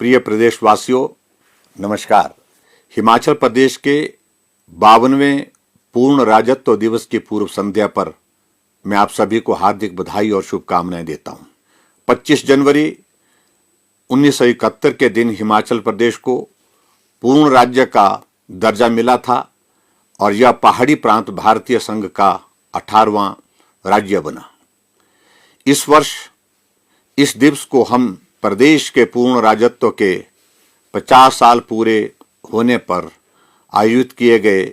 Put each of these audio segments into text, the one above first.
प्रिय प्रदेशवासियों, नमस्कार। हिमाचल प्रदेश के 52वें पूर्ण राज्यत्व दिवस की पूर्व संध्या पर मैं आप सभी को हार्दिक बधाई और शुभकामनाएं देता हूं। 25 जनवरी 1971 के दिन हिमाचल प्रदेश को पूर्ण राज्य का दर्जा मिला था और यह पहाड़ी प्रांत भारतीय संघ का 18वां राज्य बना। इस वर्ष इस दिवस को हम प्रदेश के पूर्ण राज्यत्व के 50 साल पूरे होने पर आयोजित किए गए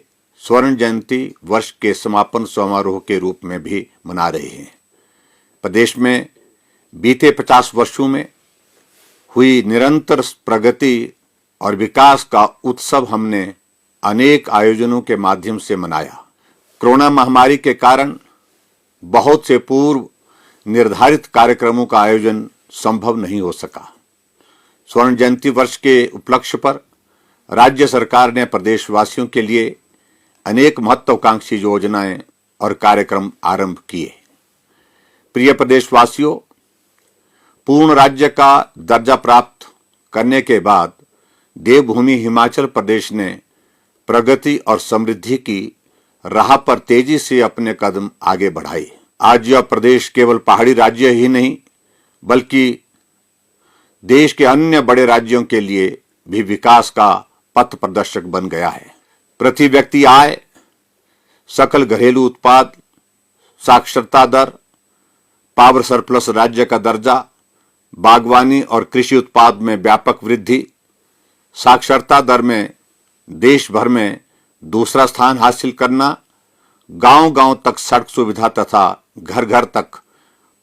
स्वर्ण जयंती वर्ष के समापन समारोह के रूप में भी मना रहे हैं। प्रदेश में बीते 50 वर्षों में हुई निरंतर प्रगति और विकास का उत्सव हमने अनेक आयोजनों के माध्यम से मनाया। कोरोना महामारी के कारण बहुत से पूर्व निर्धारित कार्यक्रमों का आयोजन संभव नहीं हो सका। स्वर्ण जयंती वर्ष के उपलक्ष्य पर राज्य सरकार ने प्रदेशवासियों के लिए अनेक महत्वाकांक्षी योजनाएं और कार्यक्रम आरंभ किए। प्रिय प्रदेशवासियों, पूर्ण राज्य का दर्जा प्राप्त करने के बाद देवभूमि हिमाचल प्रदेश ने प्रगति और समृद्धि की राह पर तेजी से अपने कदम आगे बढ़ाए। आज यह प्रदेश केवल पहाड़ी राज्य ही नहीं बल्कि देश के अन्य बड़े राज्यों के लिए भी विकास का पथ प्रदर्शक बन गया है। प्रति व्यक्ति आय, सकल घरेलू उत्पाद, साक्षरता दर, पावर सरप्लस राज्य का दर्जा, बागवानी और कृषि उत्पाद में व्यापक वृद्धि, साक्षरता दर में देश भर में दूसरा स्थान हासिल करना, गांव-गांव तक सड़क सुविधा तथा घर घर तक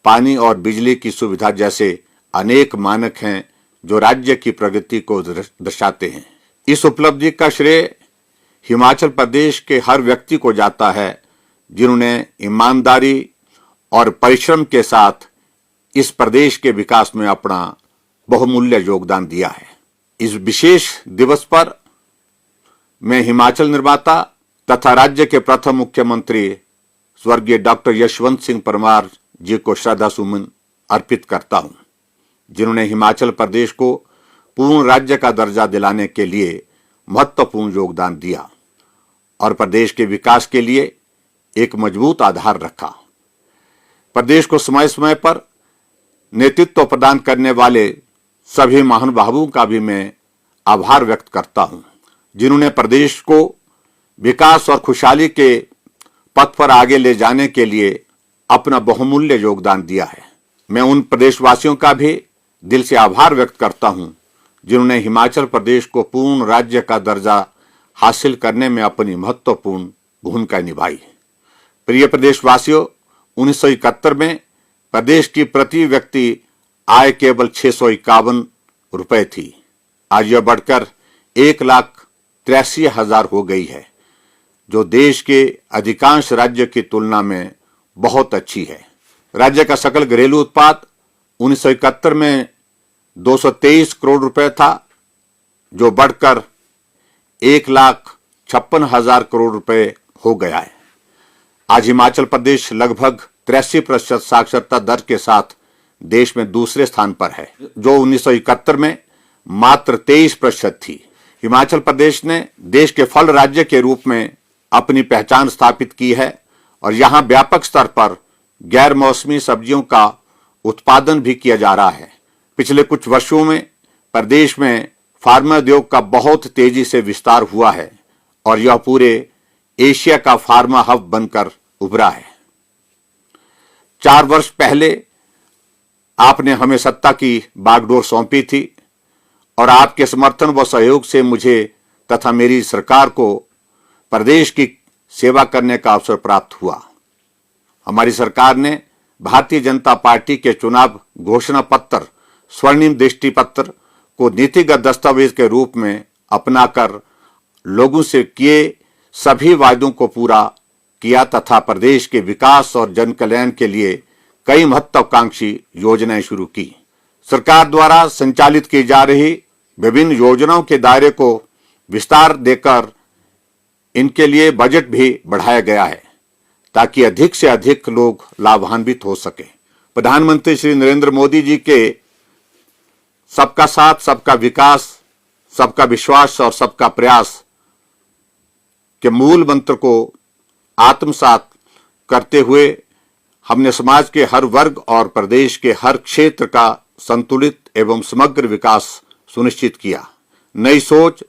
पानी और बिजली की सुविधा जैसे अनेक मानक हैं जो राज्य की प्रगति को दर्शाते हैं। इस उपलब्धि का श्रेय हिमाचल प्रदेश के हर व्यक्ति को जाता है जिन्होंने ईमानदारी और परिश्रम के साथ इस प्रदेश के विकास में अपना बहुमूल्य योगदान दिया है। इस विशेष दिवस पर मैं हिमाचल निर्माता तथा राज्य के प्रथम मुख्यमंत्री स्वर्गीय डॉक्टर यशवंत सिंह परमार जी को श्रद्धा सुमन अर्पित करता हूं, जिन्होंने हिमाचल प्रदेश को पूर्ण राज्य का दर्जा दिलाने के लिए महत्वपूर्ण योगदान दिया और प्रदेश के विकास के लिए एक मजबूत आधार रखा। प्रदेश को समय समय पर नेतृत्व प्रदान करने वाले सभी महानुभावों का भी मैं आभार व्यक्त करता हूं, जिन्होंने प्रदेश को विकास और खुशहाली के पथ पर आगे ले जाने के लिए अपना बहुमूल्य योगदान दिया है। मैं उन प्रदेशवासियों का भी दिल से आभार व्यक्त करता हूं जिन्होंने हिमाचल प्रदेश को पूर्ण राज्य का दर्जा हासिल करने में अपनी महत्वपूर्ण भूमिका निभाई। प्रिय प्रदेशवासियों, 1971 में प्रदेश की प्रति व्यक्ति आय केवल 651 रुपए थी। आज यह बढ़कर 1,83,000 हो गई है, जो देश के अधिकांश राज्य की तुलना में बहुत अच्छी है। राज्य का सकल घरेलू उत्पाद 1971 में 223 करोड़ रुपए था, जो बढ़कर 1,56,000 करोड़ रुपए हो गया है। आज हिमाचल प्रदेश लगभग 83% साक्षरता दर के साथ देश में दूसरे स्थान पर है, जो 1971 में मात्र 23% थी। हिमाचल प्रदेश ने देश के फल राज्य के रूप में अपनी पहचान स्थापित की है और यहां व्यापक स्तर पर गैर मौसमी सब्जियों का उत्पादन भी किया जा रहा है। पिछले कुछ वर्षों में प्रदेश में फार्मा उद्योग का बहुत तेजी से विस्तार हुआ है और यह पूरे एशिया का फार्मा हब बनकर उभरा है। 4 वर्ष पहले आपने हमें सत्ता की बागडोर सौंपी थी और आपके समर्थन व सहयोग से मुझे तथा मेरी सरकार को प्रदेश की सेवा करने का अवसर प्राप्त हुआ। हमारी सरकार ने भारतीय जनता पार्टी के चुनाव घोषणा पत्र स्वर्णिम दृष्टि पत्र को नीतिगत दस्तावेज के रूप में अपनाकर लोगों से किए सभी वायदों को पूरा किया तथा प्रदेश के विकास और जन कल्याण के लिए कई महत्वाकांक्षी योजनाएं शुरू की। सरकार द्वारा संचालित की जा रही विभिन्न योजनाओं के दायरे को विस्तार देकर इनके लिए बजट भी बढ़ाया गया है ताकि अधिक से अधिक लोग लाभान्वित हो सके। प्रधानमंत्री श्री नरेंद्र मोदी जी के सबका साथ, सबका विकास, सबका विश्वास और सबका प्रयास के मूल मंत्र को आत्मसात करते हुए हमने समाज के हर वर्ग और प्रदेश के हर क्षेत्र का संतुलित एवं समग्र विकास सुनिश्चित किया। नई सोच,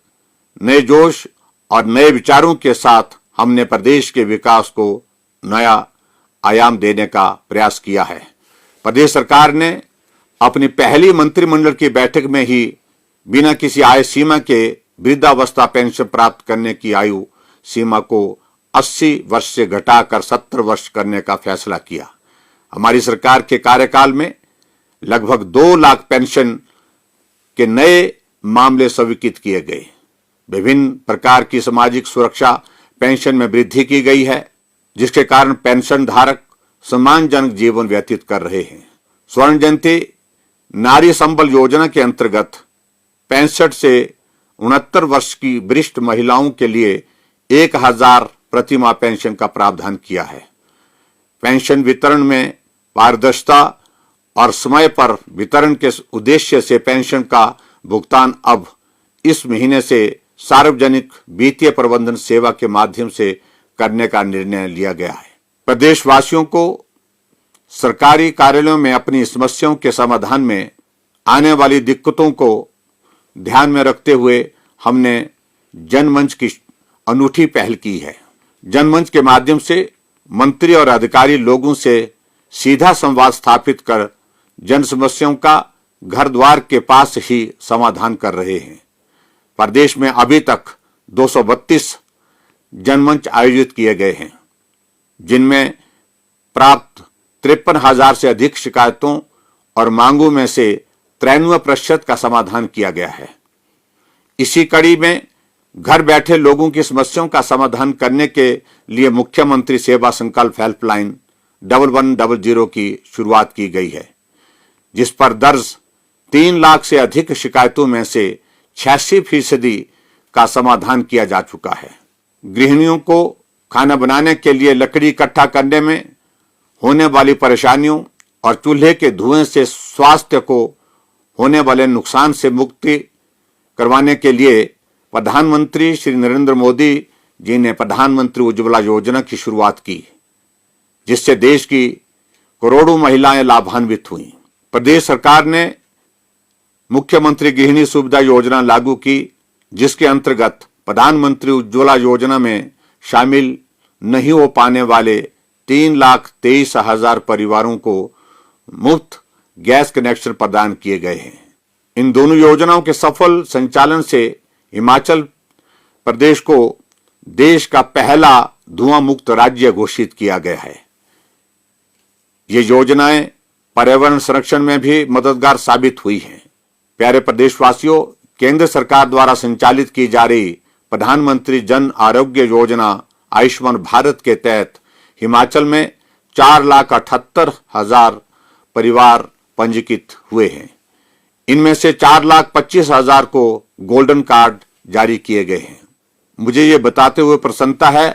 नए जोश और नए विचारों के साथ हमने प्रदेश के विकास को नया आयाम देने का प्रयास किया है। प्रदेश सरकार ने अपनी पहली मंत्रिमंडल की बैठक में ही बिना किसी आय सीमा के वृद्धावस्था पेंशन प्राप्त करने की आयु सीमा को 80 वर्ष से घटाकर 70 वर्ष करने का फैसला किया। हमारी सरकार के कार्यकाल में लगभग 2 लाख पेंशन के नए मामले स्वीकृत किए गए। विभिन्न प्रकार की सामाजिक सुरक्षा पेंशन में वृद्धि की गई है, जिसके कारण पेंशन धारक सम्मानजनक जीवन व्यतीत कर रहे हैं। स्वर्ण जयंती नारी संबल योजना के अंतर्गत 65 से 69 वर्ष की वरिष्ठ महिलाओं के लिए 1000 प्रति माह पेंशन का प्रावधान किया है। पेंशन वितरण में पारदर्शिता और समय पर वितरण के उद्देश्य से पेंशन का भुगतान अब इस महीने से सार्वजनिक वित्तीय प्रबंधन सेवा के माध्यम से करने का निर्णय लिया गया है। प्रदेशवासियों को सरकारी कार्यालयों में अपनी समस्याओं के समाधान में आने वाली दिक्कतों को ध्यान में रखते हुए हमने जनमंच की अनूठी पहल की है। जनमंच के माध्यम से मंत्री और अधिकारी लोगों से सीधा संवाद स्थापित कर जन समस्याओं का घर द्वार के पास ही समाधान कर रहे हैं। प्रदेश में अभी तक 232 जनमंच आयोजित किए गए हैं, जिनमें प्राप्त 53,000 से अधिक शिकायतों और मांगों में से 93% का समाधान किया गया है। इसी कड़ी में घर बैठे लोगों की समस्याओं का समाधान करने के लिए मुख्यमंत्री सेवा संकल्प हेल्पलाइन 1100 की शुरुआत की गई है, जिस पर दर्ज 3 लाख से अधिक शिकायतों में से 86% का समाधान किया जा चुका है। गृहिणियों को खाना बनाने के लिए लकड़ी इकट्ठा करने में होने वाली परेशानियों और चूल्हे के धुएं से स्वास्थ्य को होने वाले नुकसान से मुक्ति करवाने के लिए प्रधानमंत्री श्री नरेंद्र मोदी जी ने प्रधानमंत्री उज्ज्वला योजना की शुरुआत की, जिससे देश की करोड़ों महिलाएं लाभान्वित हुई। प्रदेश सरकार ने मुख्यमंत्री गृहिणी सुविधा योजना लागू की, जिसके अंतर्गत प्रधानमंत्री उज्ज्वला योजना में शामिल नहीं हो पाने वाले 3,23,000 परिवारों को मुफ्त गैस कनेक्शन प्रदान किए गए हैं। इन दोनों योजनाओं के सफल संचालन से हिमाचल प्रदेश को देश का पहला धुआं मुक्त राज्य घोषित किया गया है। ये योजनाएं पर्यावरण संरक्षण में भी मददगार साबित हुई हैं। प्यारे प्रदेशवासियों, केंद्र सरकार द्वारा संचालित की जा रही प्रधानमंत्री जन आरोग्य योजना आयुष्मान भारत के तहत हिमाचल में 4,78,000 परिवार पंजीकृत हुए हैं। इनमें से 4,25,000 को गोल्डन कार्ड जारी किए गए हैं। मुझे ये बताते हुए प्रसन्नता है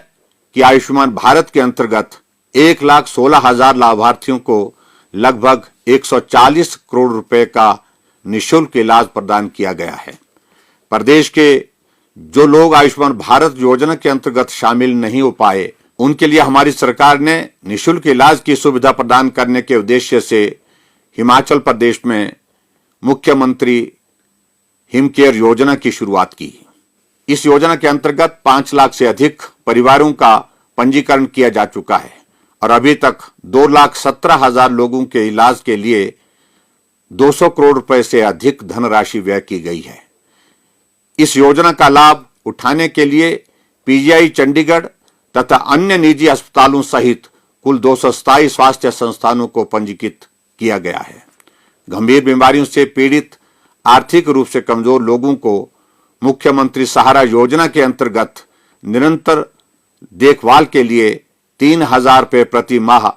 कि आयुष्मान भारत के अंतर्गत 1,16,000 लाभार्थियों को लगभग 140 करोड़ रुपए का निःशुल्क इलाज प्रदान किया गया है। प्रदेश के जो लोग आयुष्मान भारत योजना के अंतर्गत शामिल नहीं हो पाए, उनके लिए हमारी सरकार ने निःशुल्क इलाज की सुविधा प्रदान करने के उद्देश्य से हिमाचल प्रदेश में मुख्यमंत्री हिम केयर योजना की शुरुआत की। इस योजना के अंतर्गत 5 लाख से अधिक परिवारों का पंजीकरण किया जा चुका है और अभी तक 2,17,000 लोगों के इलाज के लिए 200 करोड़ रुपए से अधिक धनराशि व्यय की गई है। इस योजना का लाभ उठाने के लिए पीजीआई चंडीगढ़ तथा अन्य निजी अस्पतालों सहित कुल 227 स्वास्थ्य संस्थानों को पंजीकृत किया गया है। गंभीर बीमारियों से पीड़ित आर्थिक रूप से कमजोर लोगों को मुख्यमंत्री सहारा योजना के अंतर्गत निरंतर देखभाल के लिए 3,000 रुपये प्रति माह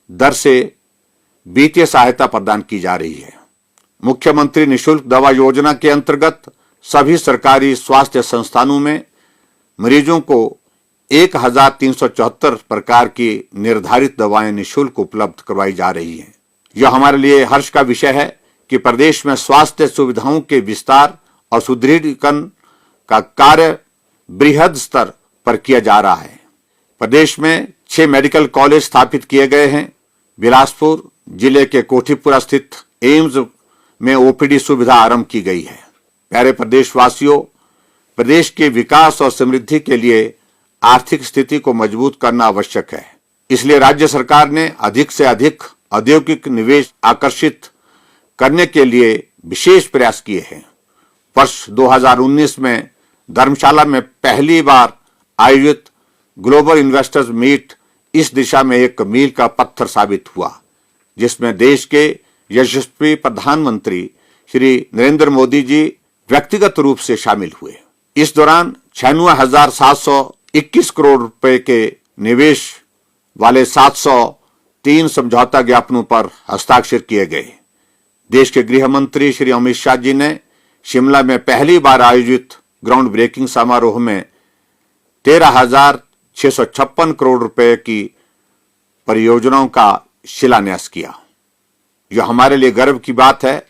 दर से वित्तीय सहायता प्रदान की जा रही है। मुख्यमंत्री निःशुल्क दवा योजना के अंतर्गत सभी सरकारी स्वास्थ्य संस्थानों में मरीजों को 1,374 प्रकार की निर्धारित दवाएं निःशुल्क उपलब्ध करवाई जा रही हैं। यह हमारे लिए हर्ष का विषय है कि प्रदेश में स्वास्थ्य सुविधाओं के विस्तार और सुदृढ़ीकरण का कार्य बृहद स्तर पर किया जा रहा है। प्रदेश में 6 मेडिकल कॉलेज स्थापित किए गए हैं। बिलासपुर जिले के कोठीपुरा स्थित एम्स में ओपीडी सुविधा आरंभ की गई है। प्यारे प्रदेशवासियों, प्रदेश के विकास और समृद्धि के लिए आर्थिक स्थिति को मजबूत करना आवश्यक है। इसलिए राज्य सरकार ने अधिक से अधिक औद्योगिक निवेश आकर्षित करने के लिए विशेष प्रयास किए हैं। वर्ष 2019 में धर्मशाला में पहली बार आयोजित ग्लोबल इन्वेस्टर्स मीट इस दिशा में एक मील का पत्थर साबित हुआ, जिसमें देश के यशस्वी प्रधानमंत्री श्री नरेंद्र मोदी जी व्यक्तिगत रूप से शामिल हुए। इस दौरान 96,721 करोड़ रुपए के निवेश वाले 703 समझौता ज्ञापनों पर हस्ताक्षर किए गए। देश के गृह मंत्री श्री अमित शाह जी ने शिमला में पहली बार आयोजित ग्राउंड ब्रेकिंग समारोह में 13,656 करोड़ रुपए की परियोजनाओं का शिलान्यास किया। यह हमारे लिए गर्व की बात है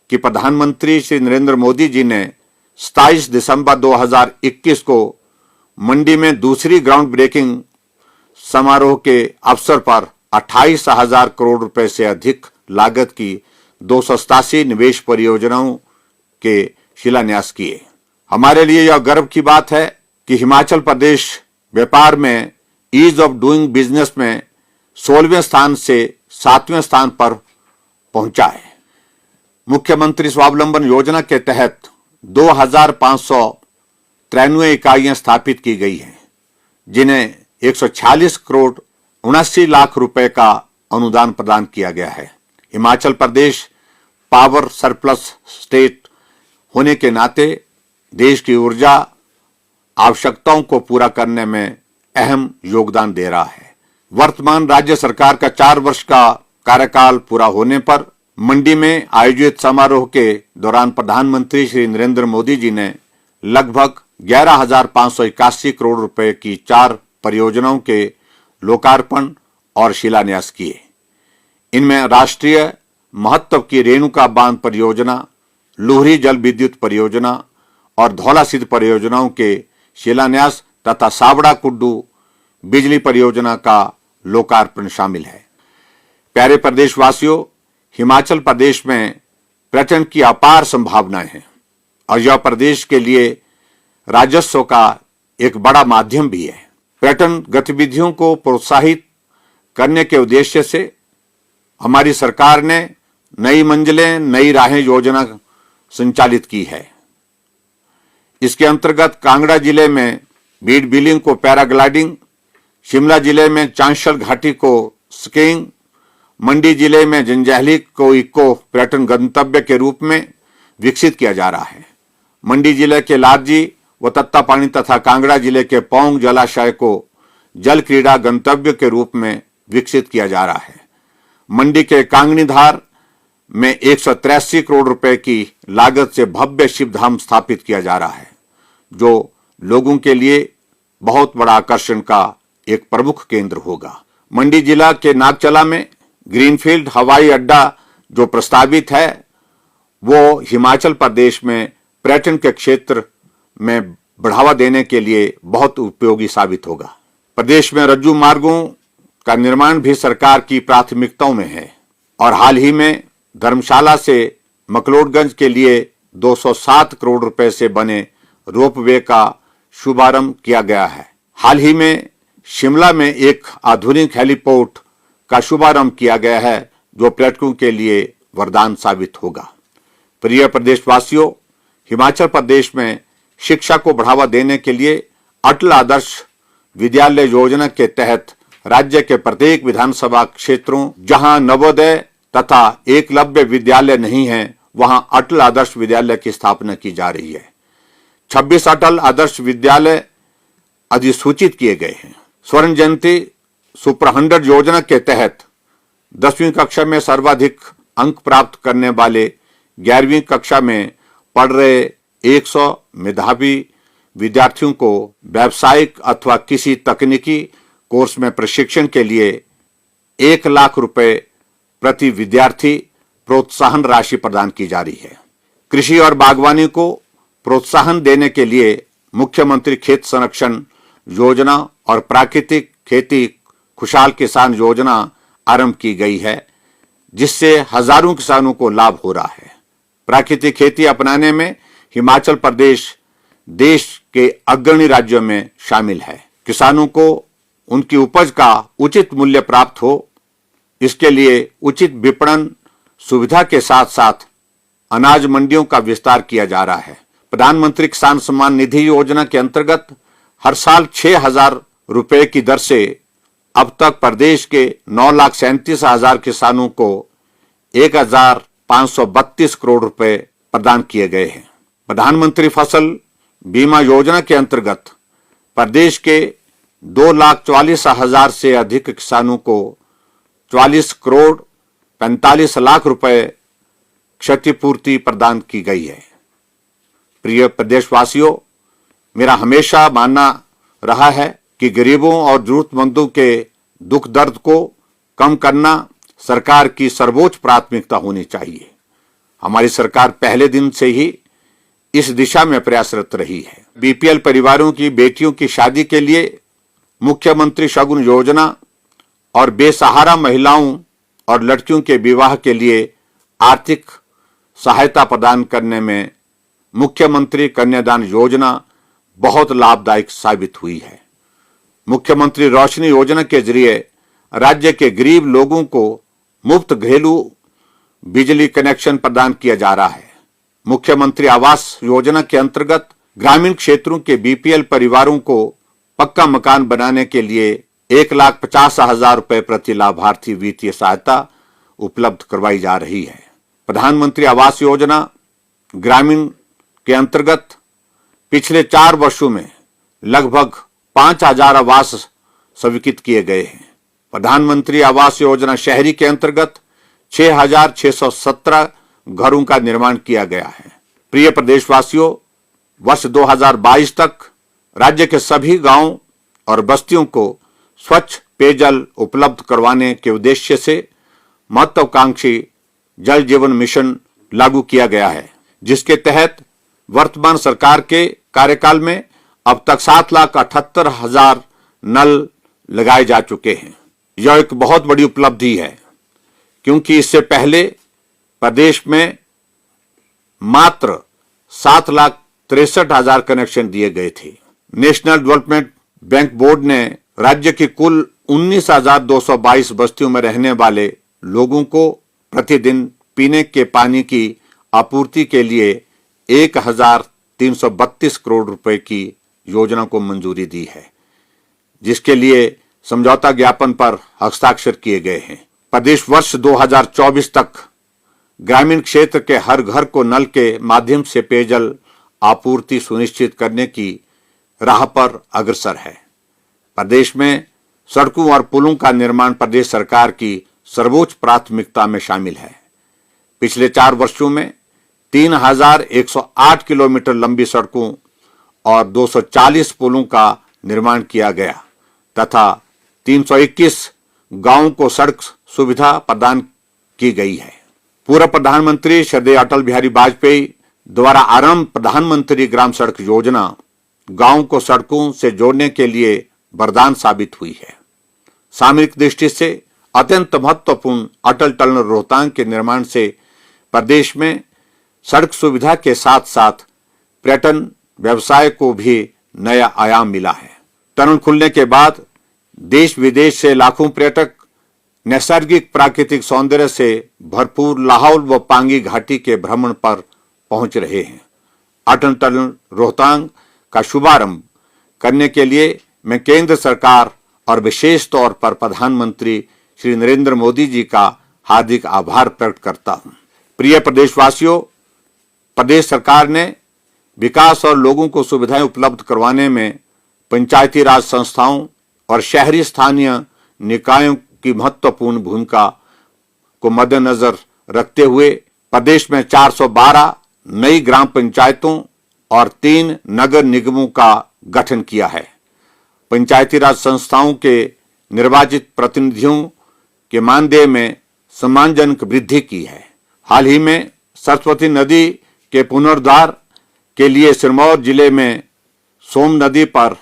कि प्रधानमंत्री श्री नरेंद्र मोदी जी ने 27 दिसंबर 2021 को मंडी में दूसरी ग्राउंड ब्रेकिंग समारोह के अवसर पर 28,000 करोड़ रुपए से अधिक लागत की 287 निवेश परियोजनाओं के शिलान्यास किए। हमारे लिए यह गर्व की बात है कि हिमाचल प्रदेश व्यापार में ईज ऑफ डूइंग बिजनेस में 16वें स्थान से 7वें स्थान पर पहुंचा है। मुख्यमंत्री स्वावलंबन योजना के तहत 2,593 इकाइयां स्थापित की गई हैं, जिन्हें 146 करोड़ 79 लाख रुपए का अनुदान प्रदान किया गया है। Himachal Pradesh power surplus state होने के नाते देश की ऊर्जा आवश्यकताओं को पूरा करने में अहम योगदान दे रहा है। वर्तमान राज्य सरकार का 4 वर्ष का कार्यकाल पूरा होने पर मंडी में आयोजित समारोह के दौरान प्रधानमंत्री श्री नरेंद्र मोदी जी ने लगभग 11,581 करोड़ रुपए की 4 परियोजनाओं के लोकार्पण और शिलान्यास किए। इनमें राष्ट्रीय महत्व की रेणुका बांध परियोजना, लुहरी जल विद्युत परियोजना और धौला सिद्ध परियोजनाओं के शिलान्यास तथा सावड़ा कुड्डू बिजली परियोजना का लोकार्पण शामिल है। प्यारे प्रदेशवासियों, हिमाचल प्रदेश में पर्यटन की अपार संभावनाएं हैं और यह प्रदेश के लिए राजस्व का एक बड़ा माध्यम भी है। पर्यटन गतिविधियों को प्रोत्साहित करने के उद्देश्य से हमारी सरकार ने नई मंजिलें नई राहें योजना संचालित की है। इसके अंतर्गत कांगड़ा जिले में बीड बिलिंग को पैराग्लाइडिंग, शिमला जिले में चांशल घाटी को स्कीइंग, मंडी जिले में जंजैहली को इको पर्यटन गंतव्य के रूप में विकसित किया जा रहा है। मंडी जिले के लारजी व तत्तापानी तथा कांगड़ा जिले के पौंग जलाशय को जल क्रीड़ा गंतव्य के रूप में विकसित किया जा रहा है। मंडी के कांगनीधार में 183 करोड़ रुपए की लागत से भव्य शिवधाम स्थापित किया जा रहा है, जो लोगों के लिए बहुत बड़ा आकर्षण का एक प्रमुख केंद्र होगा। मंडी जिला के नागचला में ग्रीनफील्ड हवाई अड्डा जो प्रस्तावित है, वो हिमाचल प्रदेश में पर्यटन के क्षेत्र में बढ़ावा देने के लिए बहुत उपयोगी साबित होगा। प्रदेश में रज्जू मार्गों का निर्माण भी सरकार की प्राथमिकताओं में है और हाल ही में धर्मशाला से मकलोडगंज के लिए 207 करोड़ रुपए से बने रोपवे का शुभारंभ किया गया है। हाल ही में शिमला में एक आधुनिक हेलीपोर्ट का शुभारंभ किया गया है, जो पर्यटकों के लिए वरदान साबित होगा। प्रिय प्रदेशवासियों, हिमाचल प्रदेश में शिक्षा को बढ़ावा देने के लिए अटल आदर्श विद्यालय योजना के तहत राज्य के प्रत्येक विधानसभा क्षेत्रों जहां नवोदय तथा एकलव्य विद्यालय नहीं है, वहां अटल आदर्श विद्यालय की स्थापना की जा रही है। 26 अटल आदर्श विद्यालय अधिसूचित किए गए हैं। स्वर्ण जयंती सुपर 100 योजना के तहत 10वीं कक्षा में सर्वाधिक अंक प्राप्त करने वाले 11वीं कक्षा में पढ़ रहे 100 मेधावी विद्यार्थियों को व्यावसायिक अथवा किसी तकनीकी कोर्स में प्रशिक्षण के लिए 1 लाख रुपए प्रति विद्यार्थी प्रोत्साहन राशि प्रदान की जा रही है। कृषि और बागवानी को प्रोत्साहन देने के लिए मुख्यमंत्री खेत संरक्षण योजना और प्राकृतिक खेती खुशहाल किसान योजना आरंभ की गई है, जिससे हजारों किसानों को लाभ हो रहा है। प्राकृतिक खेती अपनाने में हिमाचल प्रदेश देश के अग्रणी राज्यों में शामिल है। किसानों को उनकी उपज का उचित मूल्य प्राप्त हो, इसके लिए उचित विपणन सुविधा के साथ साथ अनाज मंडियों का विस्तार किया जा रहा है। प्रधानमंत्री किसान सम्मान निधि योजना के अंतर्गत हर साल 6,000 रुपए की दर से अब तक प्रदेश के 9,37,000 किसानों को 1,532 करोड़ रुपए प्रदान किए गए हैं। प्रधानमंत्री फसल बीमा योजना के अंतर्गत प्रदेश के 2,44,000 से अधिक किसानों को 44 करोड़ 45 लाख रुपए क्षतिपूर्ति प्रदान की गई है। प्रिय प्रदेशवासियों, मेरा हमेशा मानना रहा है कि गरीबों और जरूरतमंदों के दुख दर्द को कम करना सरकार की सर्वोच्च प्राथमिकता होनी चाहिए। हमारी सरकार पहले दिन से ही इस दिशा में प्रयासरत रही है। बीपीएल परिवारों की बेटियों की शादी के लिए मुख्यमंत्री शगुन योजना और बेसहारा महिलाओं और लड़कियों के विवाह के लिए आर्थिक सहायता प्रदान करने में मुख्यमंत्री कन्यादान योजना बहुत लाभदायक साबित हुई है। मुख्यमंत्री रोशनी योजना के जरिए राज्य के गरीब लोगों को मुफ्त घरेलू बिजली कनेक्शन प्रदान किया जा रहा है। मुख्यमंत्री आवास योजना के अंतर्गत ग्रामीण क्षेत्रों के बीपीएल परिवारों को पक्का मकान बनाने के लिए 1,50,000 रुपए प्रति लाभार्थी वित्तीय सहायता उपलब्ध करवाई जा रही है। प्रधानमंत्री आवास योजना ग्रामीण के अंतर्गत पिछले 4 वर्षों में लगभग 5,000 आवास स्वीकृत किए गए हैं। प्रधानमंत्री आवास योजना शहरी के अंतर्गत 6,617 घरों का निर्माण किया गया है। प्रिय प्रदेशवासियों, वर्ष 2022 तक राज्य के सभी गांवों और बस्तियों को स्वच्छ पेयजल उपलब्ध करवाने के उद्देश्य से महत्वाकांक्षी जल जीवन मिशन लागू किया गया है, जिसके तहत वर्तमान सरकार के कार्यकाल में अब तक 7,78,000 नल लगाए जा चुके हैं। यह एक बहुत बड़ी उपलब्धि है, क्योंकि इससे पहले प्रदेश में मात्र 7,63,000 कनेक्शन दिए गए थे। नेशनल डेवलपमेंट बैंक बोर्ड ने राज्य की कुल 19,222 बस्तियों में रहने वाले लोगों को प्रतिदिन पीने के पानी की आपूर्ति के लिए 1,332 करोड़ रुपए की योजना को मंजूरी दी है, जिसके लिए समझौता ज्ञापन पर हस्ताक्षर किए गए हैं। प्रदेश वर्ष 2024 तक ग्रामीण क्षेत्र के हर घर को नल के माध्यम से पेयजल आपूर्ति सुनिश्चित करने की राह पर अग्रसर है। प्रदेश में सड़कों और पुलों का निर्माण प्रदेश सरकार की सर्वोच्च प्राथमिकता में शामिल है। पिछले 4 वर्षों में 3,108 किलोमीटर लंबी सड़कों और 240 पुलों का निर्माण किया गया तथा 321 गांवों को सड़क सुविधा प्रदान की गई है। पूर्व प्रधानमंत्री श्रद्धेय अटल बिहारी वाजपेयी द्वारा आरंभ प्रधानमंत्री ग्राम सड़क योजना गांव को सड़कों से जोड़ने के लिए वरदान साबित हुई है। सामरिक दृष्टि से अत्यंत महत्वपूर्ण अटल टनल रोहतांग के निर्माण से प्रदेश में सड़क सुविधा के साथ साथ पर्यटन व्यवसाय को भी नया आयाम मिला है। टनल खुलने के बाद देश विदेश से लाखों पर्यटक नैसर्गिक प्राकृतिक सौंदर्य से भरपूर लाहौल व पांगी घाटी के भ्रमण पर पहुंच रहे हैं। अटल टनल रोहतांग का शुभारंभ करने के लिए मैं केंद्र सरकार और विशेष तौर पर प्रधानमंत्री श्री नरेंद्र मोदी जी का हार्दिक आभार प्रकट करता हूं। प्रिय प्रदेशवासियों, प्रदेश सरकार ने विकास और लोगों को सुविधाएं उपलब्ध करवाने में पंचायती राज संस्थाओं और शहरी स्थानीय निकायों की महत्वपूर्ण भूमिका को मद्देनजर रखते हुए प्रदेश में 412 नई ग्राम पंचायतों और 3 नगर निगमों का गठन किया है। पंचायती राज संस्थाओं के निर्वाचित प्रतिनिधियों के मानदेय में सम्मानजनक वृद्धि की है। हाल ही में सरस्वती नदी के पुनरुद्धार के लिए सिरमौर जिले में सोम नदी पर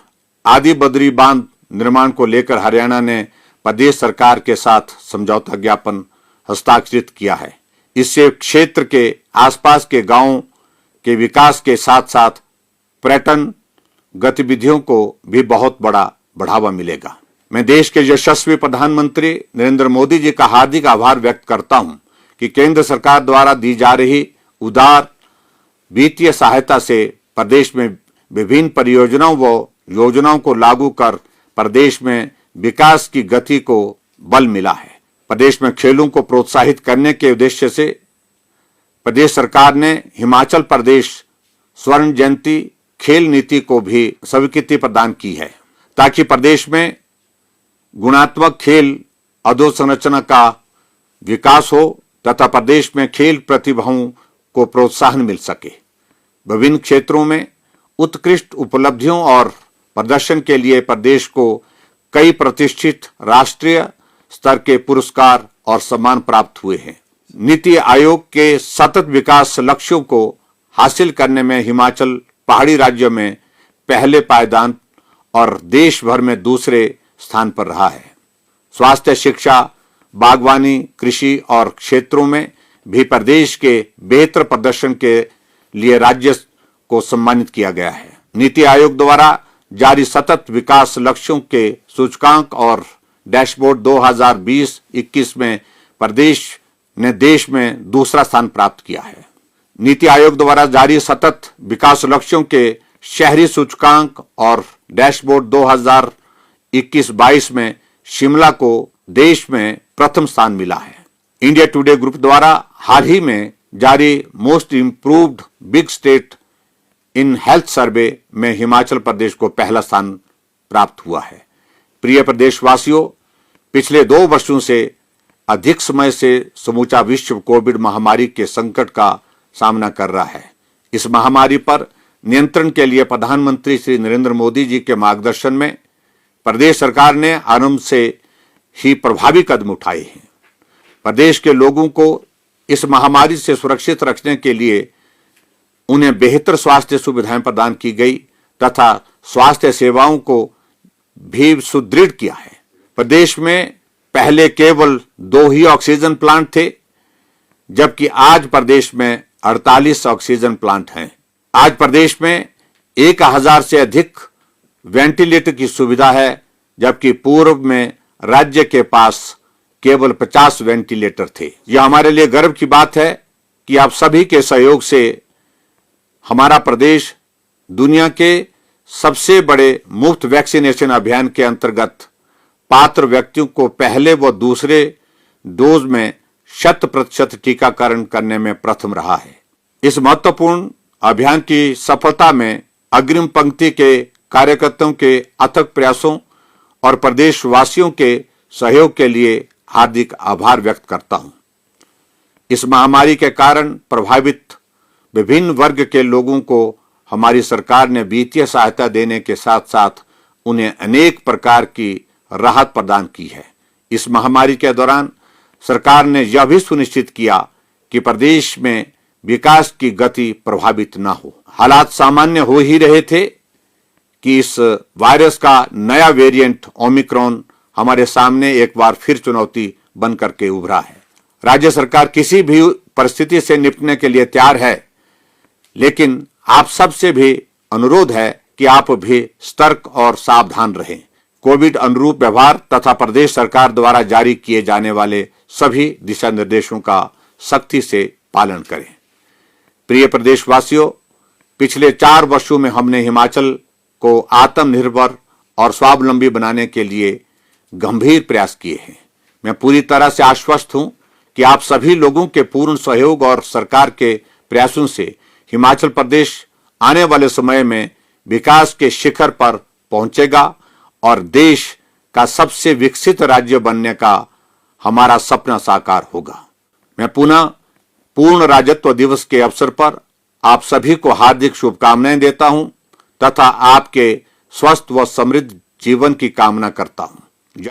आदि बद्री बांध निर्माण को लेकर हरियाणा ने प्रदेश सरकार के साथ समझौता ज्ञापन हस्ताक्षरित किया है। इससे क्षेत्र के आसपास के गांवों के विकास के साथ साथ पर्यटन गतिविधियों को भी बहुत बड़ा बढ़ावा मिलेगा। मैं देश के यशस्वी प्रधानमंत्री नरेंद्र मोदी जी का हार्दिक आभार व्यक्त करता हूं कि केंद्र सरकार द्वारा दी जा रही उदार वित्तीय सहायता से प्रदेश में विभिन्न परियोजनाओं व योजनाओं को लागू कर प्रदेश में विकास की गति को बल मिला है। प्रदेश में खेलों को प्रोत्साहित करने के उद्देश्य से प्रदेश सरकार ने हिमाचल प्रदेश स्वर्ण जयंती खेल नीति को भी स्वीकृति प्रदान की है, ताकि प्रदेश में गुणात्मक खेल अधोसंरचना का विकास हो तथा प्रदेश में खेल प्रतिभाओं को प्रोत्साहन मिल सके। विभिन्न क्षेत्रों में उत्कृष्ट उपलब्धियों और प्रदर्शन के लिए प्रदेश को कई प्रतिष्ठित राष्ट्रीय स्तर के पुरस्कार और सम्मान प्राप्त हुए हैं। नीति आयोग के सतत विकास लक्ष्यों को हासिल करने में हिमाचल पहाड़ी राज्यों में पहले पायदान और देश भर में दूसरे स्थान पर रहा है। स्वास्थ्य, शिक्षा, बागवानी, कृषि और क्षेत्रों में भी प्रदेश के बेहतर प्रदर्शन के लिए राज्य को सम्मानित किया गया है। नीति आयोग द्वारा जारी सतत विकास लक्ष्यों के सूचकांक और डैशबोर्ड 2020-21 में प्रदेश ने देश में दूसरा स्थान प्राप्त किया है। नीति आयोग द्वारा जारी सतत विकास लक्ष्यों के शहरी सूचकांक और डैशबोर्ड 2021-22 में शिमला को देश में प्रथम स्थान मिला है। इंडिया टुडे ग्रुप द्वारा हाल ही में जारी most improved big state in health survey में हिमाचल प्रदेश को पहला स्थान प्राप्त हुआ है। प्रिय प्रदेशवासियों, पिछले 2 वर्षों से अधिक समय से समूचा विश्व कोविड महामारी के संकट का सामना कर रहा है। इस महामारी पर नियंत्रण के लिए प्रधानमंत्री श्री नरेंद्र मोदी जी के मार्गदर्शन में प्रदेश सरकार ने आरंभ से ही प्रभावी कदम उठाए हैं। प्रदेश के लोगों को इस महामारी से सुरक्षित रखने के लिए उन्हें बेहतर स्वास्थ्य सुविधाएं प्रदान की गई तथा स्वास्थ्य सेवाओं को भी सुदृढ़ किया है। प्रदेश में पहले केवल 2 ही ऑक्सीजन प्लांट थे, जबकि आज प्रदेश में 48 ऑक्सीजन प्लांट हैं। आज प्रदेश में 1000 से अधिक वेंटिलेटर की सुविधा है, जबकि पूर्व में राज्य के पास केवल 50 वेंटिलेटर थे। यह हमारे लिए गर्व की बात है कि आप सभी के सहयोग से हमारा प्रदेश दुनिया के सबसे बड़े मुफ्त वैक्सीनेशन अभियान के अंतर्गत पात्र व्यक्तियों को पहले व दूसरे डोज में 100% टीकाकरण करने में प्रथम रहा है। इस महत्वपूर्ण अभियान की सफलता में अग्रिम पंक्ति के कार्यकर्ताओं के अथक प्रयासों और प्रदेशवासियों के सहयोग के लिए हार्दिक आभार व्यक्त करता हूं। इस महामारी के कारण प्रभावित विभिन्न वर्ग के लोगों को हमारी सरकार ने वित्तीय सहायता देने के साथ साथ उन्हें अनेक प्रकार की राहत प्रदान की है। इस महामारी के दौरान सरकार ने यह भी सुनिश्चित किया कि प्रदेश में विकास की गति प्रभावित न हो। हालात सामान्य हो ही रहे थे कि इस वायरस का नया वेरिएंट ओमिक्रॉन हमारे सामने एक बार फिर चुनौती बन करके उभरा है। राज्य सरकार किसी भी परिस्थिति से निपटने के लिए तैयार है, लेकिन आप सबसे भी अनुरोध है कि आप भी सतर्क और सावधान रहें। कोविड अनुरूप व्यवहार तथा प्रदेश सरकार द्वारा जारी किए जाने वाले सभी दिशा निर्देशों का सख्ती से पालन करें। प्रिय प्रदेशवासियों, पिछले 4 वर्षों में हमने हिमाचल को आत्मनिर्भर और स्वावलंबी बनाने के लिए गंभीर प्रयास किए हैं। मैं पूरी तरह से आश्वस्त हूं कि आप सभी लोगों के पूर्ण सहयोग और सरकार के प्रयासों से हिमाचल प्रदेश आने वाले समय में विकास के शिखर पर पहुंचेगा और देश का सबसे विकसित राज्य बनने का हमारा सपना साकार होगा। मैं पुनः पूर्ण राज्यत्व दिवस के अवसर पर आप सभी को हार्दिक शुभकामनाएं देता हूं तथा आपके स्वस्थ व समृद्ध जीवन की कामना करता हूं।